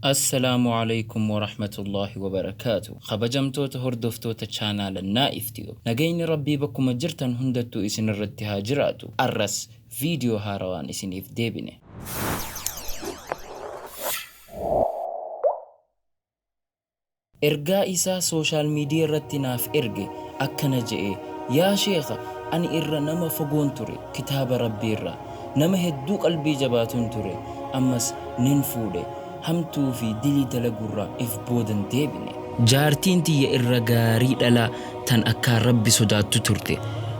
السلام عليكم ورحمة الله وبركاته. خبجمتوت هردفتوت channel النائفتيو نجيني ربي بكم جرتن هندتو إسن الرتها جراتو الرس فيديو هاروان إسن إفديبني إرجاء إسا سوشال ميديا رتناف إرجي أكنا جئي يا شيخ أني إرى نما فقون تري كتاب ربي إرى نما هدو قلبي جباتون تري أمس ننفودي همتو في دلي دلقرة إفبودن ديبني جارتين تي إرى غاري دلا تن أكا ربي صداتو ترتي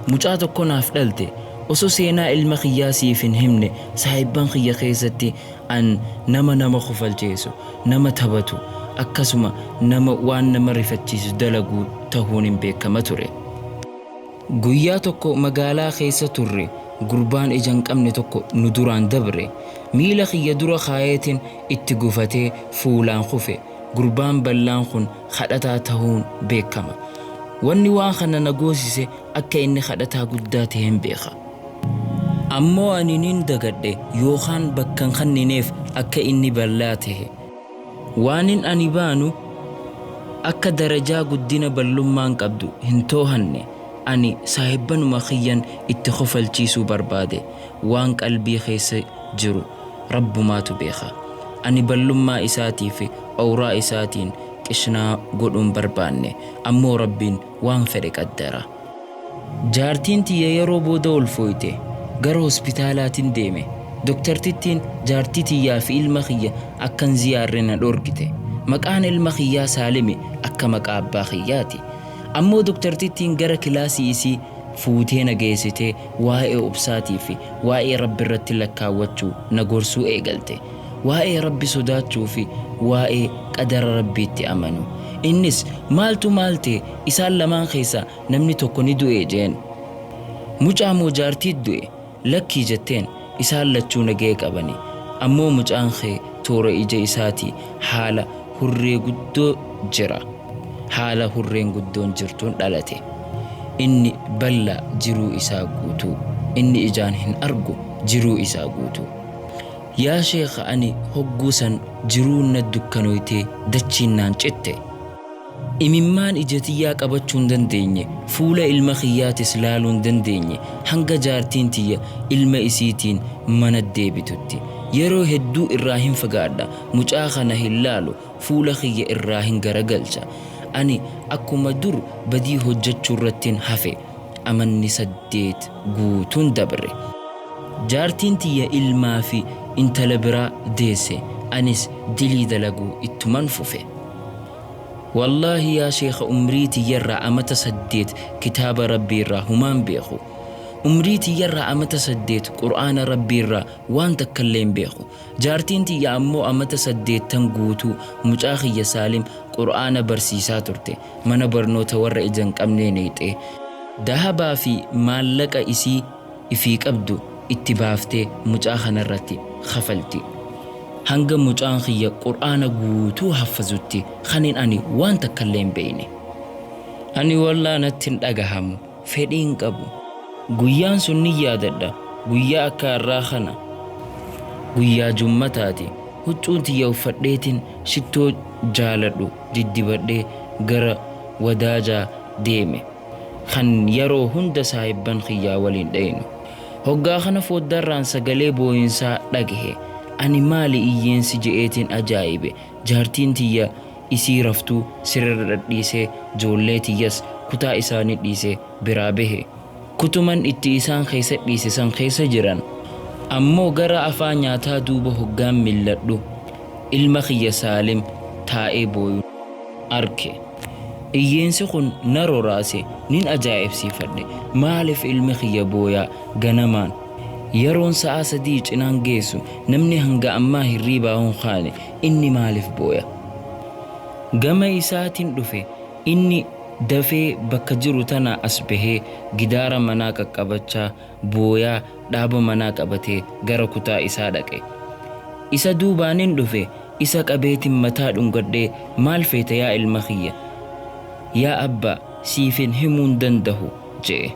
مجاتو كناف دلتي وسو سينا المخياسي فنهمني صاحبان خيا خيستي أن نما خفل جيسو نما تبتو akkasuma nama waan nama rifachiisu dalagu tahuun beekama ture. Guyyaa tokko magaalaa keessa turre gurbaan ijaan qabne tokko nu duraan dabre miila xiyya dura khaayetin itti gufatee fuulaan kufe gurbaan ballaan kun khadhataa tahuun beekama. Wanni waan kana nagoosise akka inni khadhataa guddaa ta'een beeka. Ammoo ani nin dagadhe yookaan bakkan kannineef akka inni ballaa ta'e. waanin ani baanu akka darajaa guddina ballummaan qabdu hintoohanne ani saahibanuma khiyyan itti khofalchiisuu barbaade waan qalbii keessa jiru rabbumaatu beeka ani ballummaa isaatii fi awraa isaatiin qishnaa godhuun barbaanne ammoo rabbiin waan fedhe qaddara. Jaartiin tiyya yeroo booda ulfooyte gara hospitaalaatiin deeme. Doktortittiin jaartii tiyyaa fi ilma khiyya akkan ziyaarrena dhorgite. Maqaan ilma khiyyaa Saalimi akka maqaa abbaa khiyyaati. Ammoo doktortittiin gara kilaasii isii fuutee nageessitee waa'ee obsaatii fi waa'ee rabbi irratti lakkaawwachuu nagorsuu eegalte. Waa'ee rabbi sodaachuu fi waa'ee qadara rabbiitti amanu. Innis maaltu maalte isaan lamaan keessa namni tokko ni du'e jeen. Mucaa moo jaartii du'e lakkii jetteen. Isaan lachuu nagee qabani ammoo mucaan kee toora ija isaati haala hurree guddoo jira haala hurreen guddoon jirtuun dhalate inni balla jiruu isaa guutuu inni ijaan hin argu jiruu isaa guutuu. Yaa sheekha ani hogguusan jiruu na dukkanoytee dachiinnaan citte imimmaan ijatiyyaa qabachuun dandeenye fuula ilma khiyyaatis laaluun dandeenye hanga jaartiin tiyya ilma isiitiin mana deebitutti yeroo hedduu irraa hin fagaadha mucaa kana hin laalu fuula khiyya irraa hin garagalcha ani akkuma dur badii hojjechuu irrattiin hafe amanni 8 guutuun dabre. Jaartiin tiyya ilmaa fi intala biraa deesse anis dilii dalaguu ittuman fufe. والله يا شيخ أمريتي يرى أمت سديت كتاب ربي را همان بيخو أمريتي يرى أمت سديت قرآن ربي را وان تكلم بيخو جارتينتي يا أمو أمت سديت تنقوتو مجاخي يا سالم قرآن برسيساتورتي من برنو تور إجنك أمنينيتي دهبا في مالك إسي إفيك أبدو اتبافتي مجاخنا الرتي خفلتي hanga mucaan khiyya qur'aana guutuu haffazutti khanin ani waan takkalleen beeyne ani wallaanattin dhagahamu fedhiin qabu guyyaan sun ni yaadadha guyyaa akka irraa kana guyyaa jummataati huccuun tiyya uffadheetin shittoo jaaladhu diddibadhee gara wadaajaa deeme kan yeroo hunda saahibban khiyyaa waliin dhaynu hoggaa kana fooddarraan sagalee booyinsaa dhagahe ani maali iyyeensi je'eetiin ajaa'ibe jaartiin tiyya isii raftuu sirra dhiisee joollee tiyyas kutaa isaanii dhiisee biraa bahe kutuman itti isaan keessa dhiise san keessa jiran ammoo gara afaan nyaataa duuba hoggaan milladhu ilma khiyya Saalim taa'ee booyu arke iyyeensi kun naroraase nin ajaa'ibsiifadhe maaliif ilmi khiyya booyaa ganamaan yeroon sa'a 3 cinaan geessu namni hanga ammaa hirriibaa hun khaane inni maaliif booya gama isaatiin dhufe inni dafee bakka jiru tana as bahee gidaara manaa qaqqabachaa booyaa dhaaba manaa qabatee gara kutaa isaa dhaqe isa duubaanin dhufe isa qabeetiin mataa dhungadhee maal feete yaa ilma khiyya yaa abba siifin himuun dandahu jee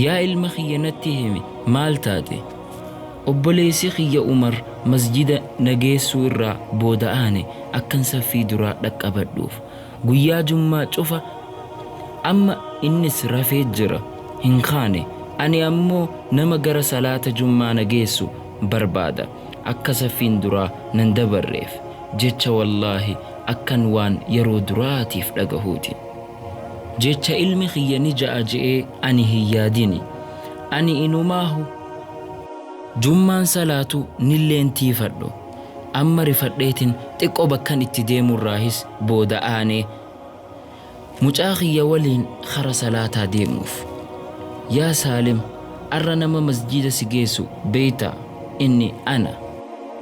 yaa ilma khiyyanatti himi maal taate obboleessi kiyya Umar masjida nageessuu irraa booda'aane akkan saffii duraa dhaqqabadhuuf guyyaa jummaa cufa amma innis rafee jira hin kaane ani ammoo nama gara salaata jummaa nageessu barbaada akka saffiin duraa nan dabarreef jecha wallaahi akkan waan yeroo duraatiif dhagahuuti jecha ilmi kiyya ni ja'a je'ee ani hin yaadini ani inumaahu jummaan salaatu nilleen tiifadho amma rifadheetin xiqqoo bakkan itti deemurraahis booda'aanee mucaa kiyya waliin khara salaataa deemuuf yaa Saalim arra nama masjida si geessu beeyta inni ana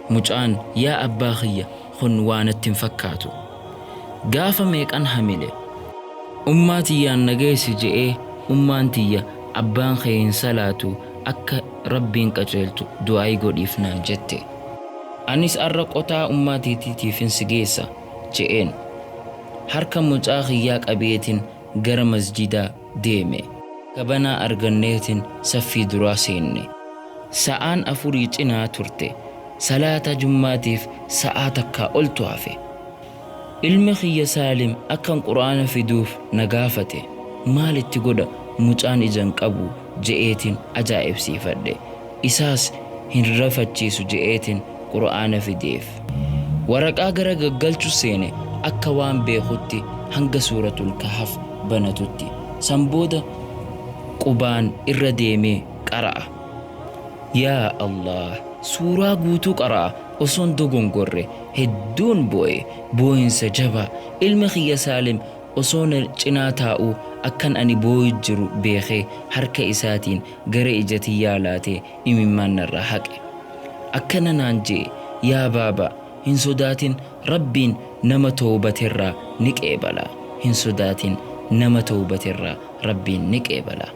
mucaan yaa abbaa kiyya kun waanatti hin fakkaatu gaafa meeqan hamile ummaa tiyyaan nageessi je'ee ummaan tiyya abbaan kee hin salaatu akka rabbiin qaceeltu du'aa'ii godhiif naan jette anis arra qotaa ummaa tiitiitiif hin si geessa je'een harka mucaa kiyyaa qabeetin gara masjidaa deeme gabanaa arganneetin saffii duraa seenne sa'aan 4 cinaa turte salaata jummaatiif sa'aa takkaa oltu hafe ilmi kiyya Saalim akkan qur'aana fiduuf na gaafate maalitti godha mucaan ijaan qabu je'eetin ajaa'ibsiifadhe isaas hin rafachiisu je'eetin qur'aana fideef waraqaa gara gaggalchu seene akka waan beekutti hanga suuratul kahf banatutti sanbooda qubaan irra deemee qara'a yaa Allah suuraa guutuu qara'a osoon dogongorre hedduun boo'insa jabaa ilmi kiyya Saalim osoon cinaa taa'uu akkan ani boo'ii jiru beekee harka isaatiin gara ija tiyyaa laatee imimmaan narraa haqe akkana naan je'e yaa baaba hin sodaatin rabbiin nama toobaterraa ni qeebala hin sodaatin nama toobaterraa rabbiin ni qeebala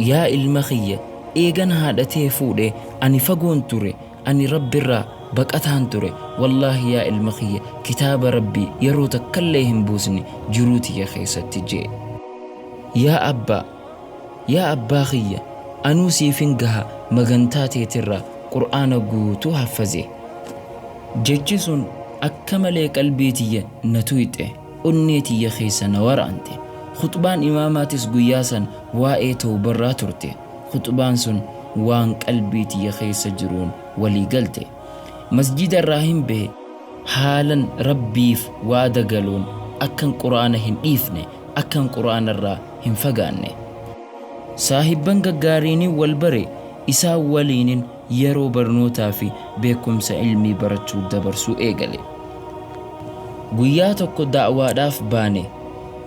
yaa ilma kiyya eegan haadhatee fuudhe ani fagoon ture ani rabbirraa baqataan ture wallaahi yaa ilma kiyya kitaaba rabbii yeroo takkallee hin buusne jiruu tiyya keessatti je'e yaa abbaa kiyya anuu siifin gaha magantaa teetirraa qur'aana guutuu haffaze jechi sun akka malee qalbii tiyya na tuyxe onnee tiyya keessa na waraante khutbaan imaamaatis guyyaa san waa'ee tawbarraa turte khutbaan sun waan qalbii tiyya keessa jiruun walii galte masjida irraa hin bahe haalan rabbiif waada galuun akkan qur'aana hin dhiifne akkan qur'aana irraa hin fagaanne saahibban gaggaariin wal bare isaa waliinin yeroo barnootaa fi beekumsa ilmii barachuu dabarsuu eegale guyyaa tokko da'waadhaaf baane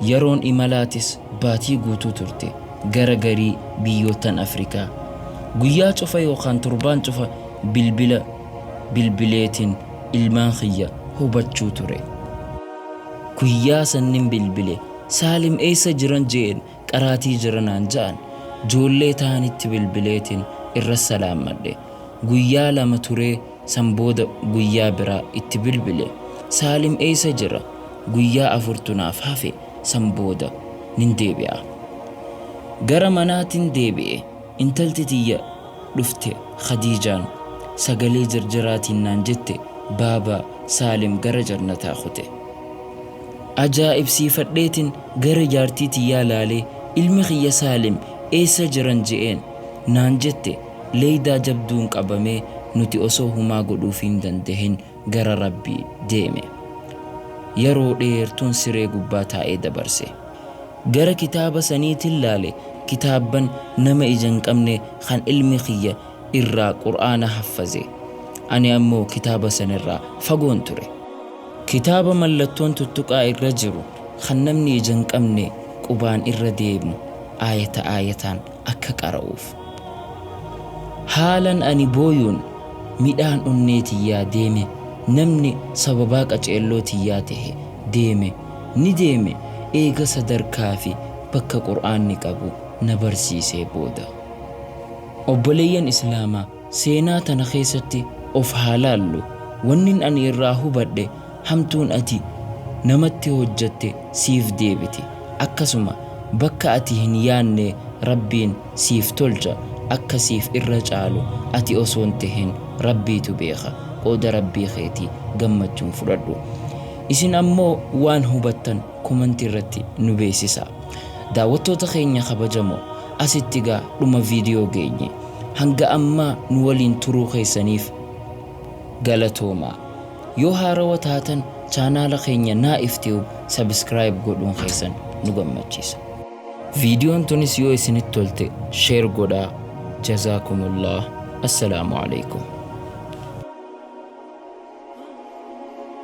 yeroon imalaatis baatii guutuu turte gara garii biyyootan Afrikaa guyyaa cufa yookaan turbaan cufa bilbileetiin ilmaan kiyya hubachuu ture guyyaa sannin bilbile Saalim eessa jiran je'en qaraatii jiranaan ja'an joollee ta'anitti bilbileetiin irra salaamadhe guyyaa 2 turee sanbooda guyyaa biraa itti bilbile Saalim eessa jira guyyaa 4 tunaaf hafe sanbooda nin deebi'a gara manaatiin deebi'e intalti tiyya dhufte Khadiijaan sagalee jarjaraatiin naan jette baaba Saalim gara jannataa kute ajaa'ibsiifadheetiin gara jaartii tiyyaa laalee ilmi kiyya Saalim eessa jiran je'een naan jette leeydaa jabduun qabamee nuti osoo humaa godhuuf hin dandahin gara rabbii deeme yeroo dheertuun siree gubbaa taa'ee dabarse gara kitaaba saniitiin laale kitaaban nama ijaan qabne kan ilmi kiyya irraa qur'aana haffaze ani ammoo kitaaba sanirraa fagoon ture kitaaba mallattoon tuttuqaa irra jiru kan namni ijaan qabne qubaan irra deemu aayata aayataan akka qara'uuf haalan ani booyuun midhaan onnee tiyyaa deeme namni sababaa qaceelloo tiyyaa tahe deeme eega sadarkaa fi bakka qur'aanni qabu na barsiisee booda obboleeyyan islaamaa seenaa tana keessatti of haalaallu wannin ani irraa hubadhe hamtuun ati namatti hojjatte siif deebiti akkasuma bakka ati hin yaanne rabbiin siif tolcha akkasiif irra caalu ati osoo hin tahin rabbiitu beeka. Qooda rabbii keetii gammachuun fudhadhu. Isin ammoo waan hubattan komentii irratti nu beeksisa. Daawwattoota keenya kabajamoo asitti gaa dhuma viidiyoo geenye. Hanga ammaa nu waliin turuu keessaniif galatoomaa. Yoo haarawaa taatan chaanaala keenya Naif Tube subscribe godhuun keessan nu gammachiisa. Viidiyoon tunis yoo isinitti tolte share godhaa. Jazakumullah. Assalaamu alaykum.